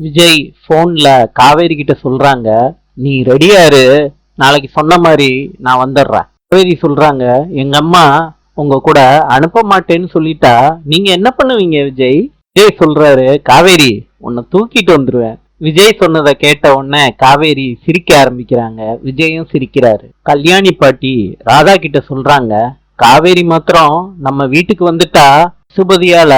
விஜய் போன்ல காவேரி கிட்ட சொல்றாங்க, நீ ரெடியா இரு, நாளைக்கு சொன்ன மாதிரி நான் வந்துடுறேன். காவேரி சொல்றாங்க, எங்க அம்மா உங்க கூட அனுப்ப மாட்டேன்னு சொல்லிட்டா நீங்க என்ன பண்ணுவீங்க விஜய்? விஜய் சொல்றாரு, காவேரி உன்னை தூக்கிட்டு வந்துருவேன். விஜய் சொன்னதை கேட்ட உடனே காவேரி சிரிக்க ஆரம்பிக்கிறாங்க. விஜயும் சிரிக்கிறாரு. கல்யாணி பாட்டி ராதா கிட்ட சொல்றாங்க, காவேரி மாத்திரம் நம்ம வீட்டுக்கு வந்துட்டா சுபதியால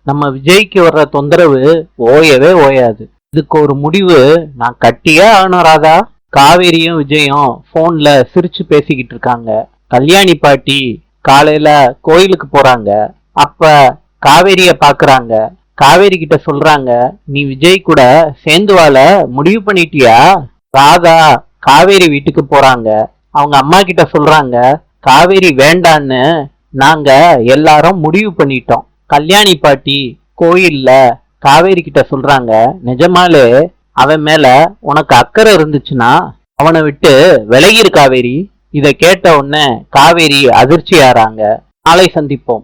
நம்ம விஜய்க்கு வர்ற தொந்தரவு ஓயவே ஓயாது. இதுக்கு ஒரு முடிவு நான் கட்டியே ஆகணும் ராதா. காவேரியும் விஜயும் போன்ல சிரிச்சு பேசிக்கிட்டு இருக்காங்க. கல்யாணி பாட்டி காலையில கோயிலுக்கு போறாங்க. அப்ப காவேரிய பாக்குறாங்க. காவேரி கிட்ட சொல்றாங்க, நீ விஜய் கூட சேர்ந்து வாழ முடிவு பண்ணிட்டியா? ராதா காவேரி வீட்டுக்கு போறாங்க. அவங்க அம்மா கிட்ட சொல்றாங்க, காவேரி வேண்டான்னு நாங்க எல்லாரும் முடிவு பண்ணிட்டோம். கல்யாணி பாட்டி கோயில்ல காவேரி கிட்ட சொல்றாங்க, நிஜமாலே அவன் மேல உனக்கு அக்கறை இருந்துச்சுன்னா அவனை விட்டு விலகிரு காவேரி. இத கேட்ட உடனே காவேரி அதிர்ச்சி ஆறாங்க. நாளை சந்திப்போம்.